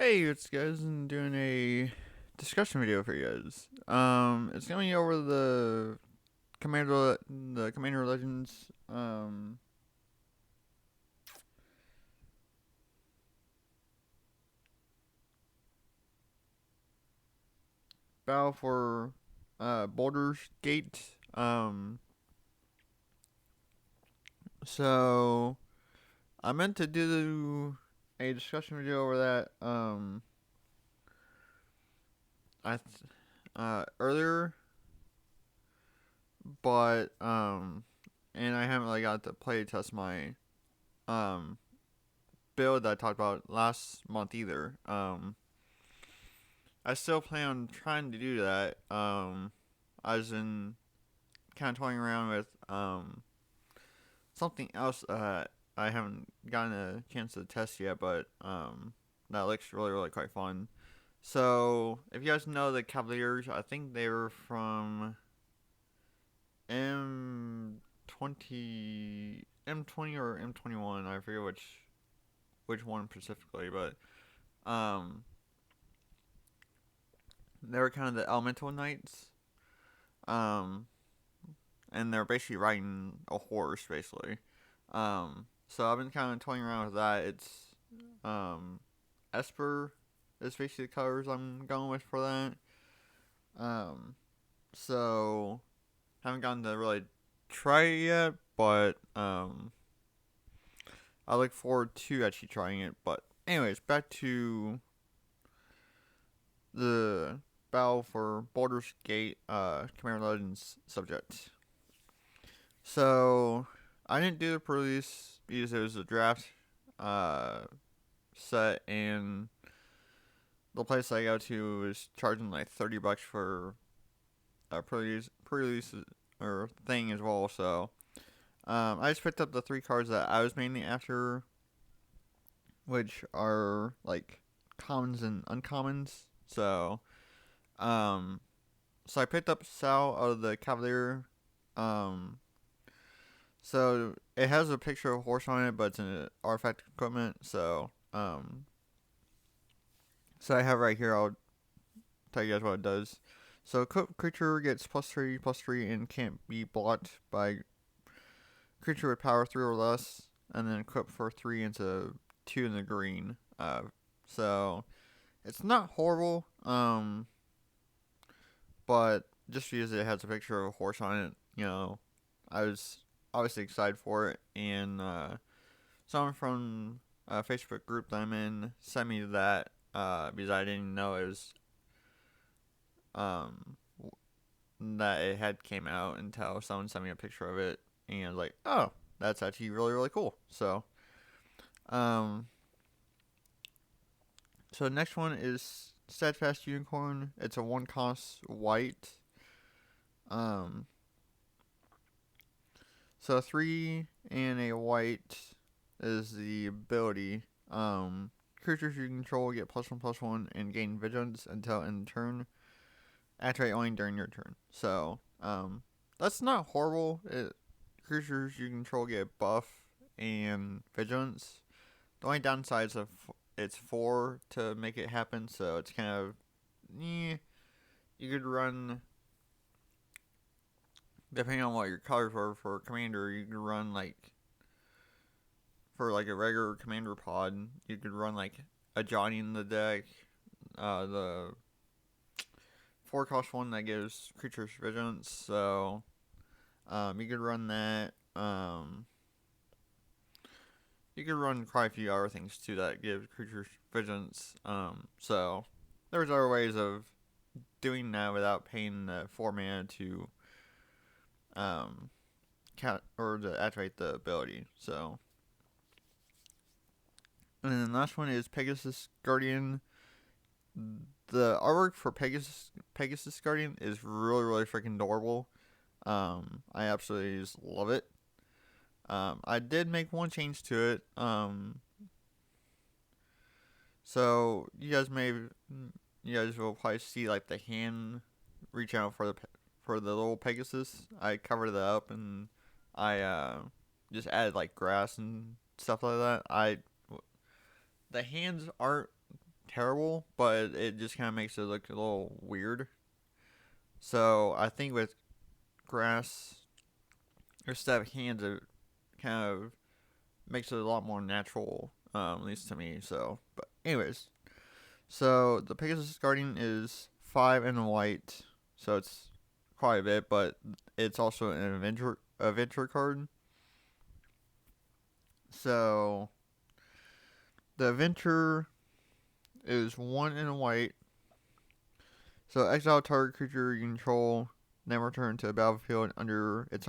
Hey, it's guys, and doing a discussion video for you guys. It's gonna be over the Commander Legends battle for Baldur's Gate. So I meant to do a discussion video over that I earlier, but and I haven't really got to play test my um build that I talked about last month either. I still plan on trying to do that. I was in kind of toying around with something else I haven't gotten a chance to test yet, but that looks really quite fun. So if you guys know the Cavaliers, I think they were from M20 or M21. I forget which one specifically, but um they were kind of the elemental knights. Um, and they're basically riding a horse, basically. So I've been kind of toying around with that. It's Esper is basically the colors I'm going with for that. Um, so haven't gotten to really try it yet, but I look forward to actually trying it. But anyways, back to the battle for Baldur's Gate, Commander Legends subject. So I didn't do the pre-release because it was a draft uh, set, and the place I go to was charging like $30 for a pre-release or thing as well. So I just picked up the three cards that I was mainly after, which are like commons and uncommons. Um, so I picked up Sal out of the Cavalier. Um, So it has a picture of a horse on it, but it's an artifact equipment. So I have right here. I'll tell you guys what it does. So equipped creature gets +3/+3 and can't be blocked by creature with power 3 or less, and then equipped for 3 into 2 in the green. So it's not horrible. But just because it has a picture of a horse on it, I was obviously excited for it, and someone from a Facebook group that I'm in sent me that because I didn't know it was um that it had came out until someone sent me a picture of it, and I was like, oh, that's actually really cool. Um, so the next one is Steadfast Unicorn. It's a one cost white. Um, so 3 and a white is the ability. Creatures you control get +1/+1 and gain vigilance until end turn. Activate only during your turn. So, that's not horrible. Creatures you control get buff and vigilance. The only downside is it's 4 to make it happen, so it's kind of, you could run, depending on what your colors were for commander, you could run like, for like a regular commander pod, you could run like a Johnny in the deck, the 4 cost one that gives creatures vigilance. So you could run that. You could run quite a few other things too that give creatures vigilance. So there's other ways of doing that without paying the 4 mana to count or to activate the ability. So, and then the last one is Pegasus Guardian. The artwork for Pegasus Guardian is really freaking adorable. I absolutely just love it. I did make one change to it. So you guys will probably see like the hand reach out for the little Pegasus. I covered that up, and I just added like grass and stuff like that. The hands aren't terrible, but it just kind of makes it look a little weird. So I think with grass or stabbed hands, it kind of makes it a lot more natural, at least to me. So, but anyways, so the Pegasus Guardian is 5 in white, so it's quite a bit, but it's also an adventure card. So the adventure is 1 in white. So exile target creature you control, then return to the battlefield under its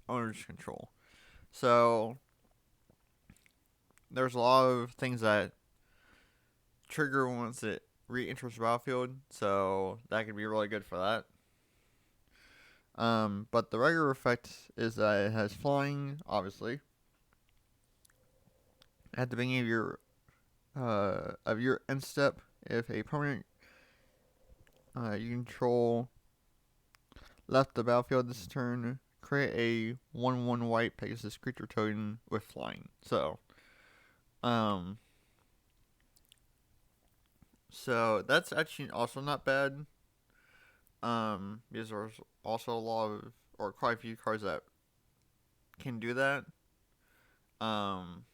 owner's control. So there's a lot of things that trigger once it re-enters the battlefield, so that could be really good for that. But the regular effect is that it has flying, obviously. At the beginning of your end step, if a permanent you control left the battlefield this turn, create a 1/1 white Pegasus creature token with flying. Um, so that's actually also not bad. Because there's also a lot of, or quite a few cards that can do that. Um,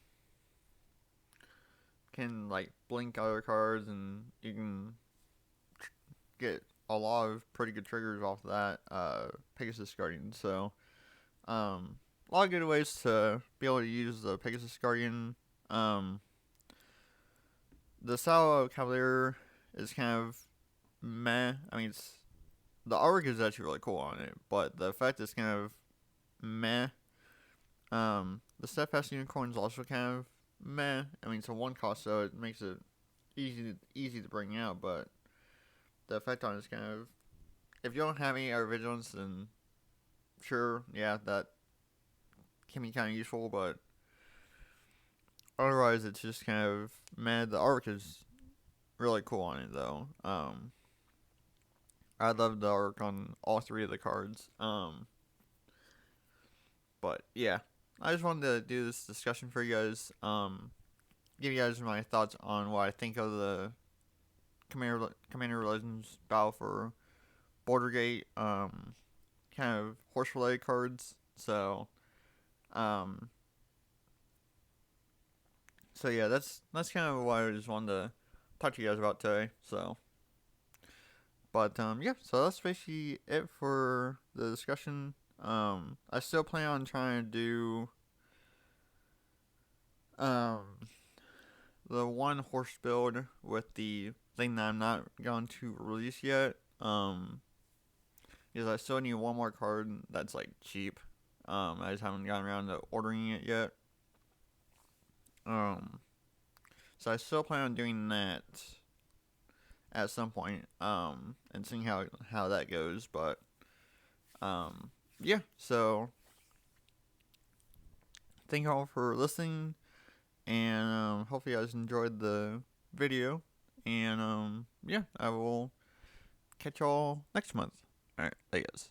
can like blink other cards, and you can get a lot of pretty good triggers off of that Pegasus Guardian. So, a lot of good ways to be able to use the Pegasus Guardian. The Sallow Cavalier is kind of meh. I mean, the artwork is actually really cool on it, but the effect is kind of meh. The Steadfast Unicorn is also kind of meh. I mean, it's a 1 cost, so it makes it easy to bring out, but the effect on it is kind of, if you don't have any other vigilance, then sure, yeah, that can be kind of useful, but otherwise it's just kind of meh. The artwork is really cool on it, though. I love the artwork on all 3 of the cards. But yeah, I just wanted to do this discussion for you guys. Give you guys my thoughts on what I think of the Commander Legends Battle for Bordergate. Kind of horse related cards. Um, so yeah, that's kind of what I just wanted to talk to you guys about today. Yeah, so that's basically it for the discussion. I still plan on trying to do um the one horse build with the thing that I'm not going to release yet. Because I still need one more card that's like cheap. I just haven't gotten around to ordering it yet. So I still plan on doing that at some point. And seeing how that goes. But yeah. So thank you all for listening, and hopefully you guys enjoyed the video. And yeah, I will catch y'all next month. Alright, I guess.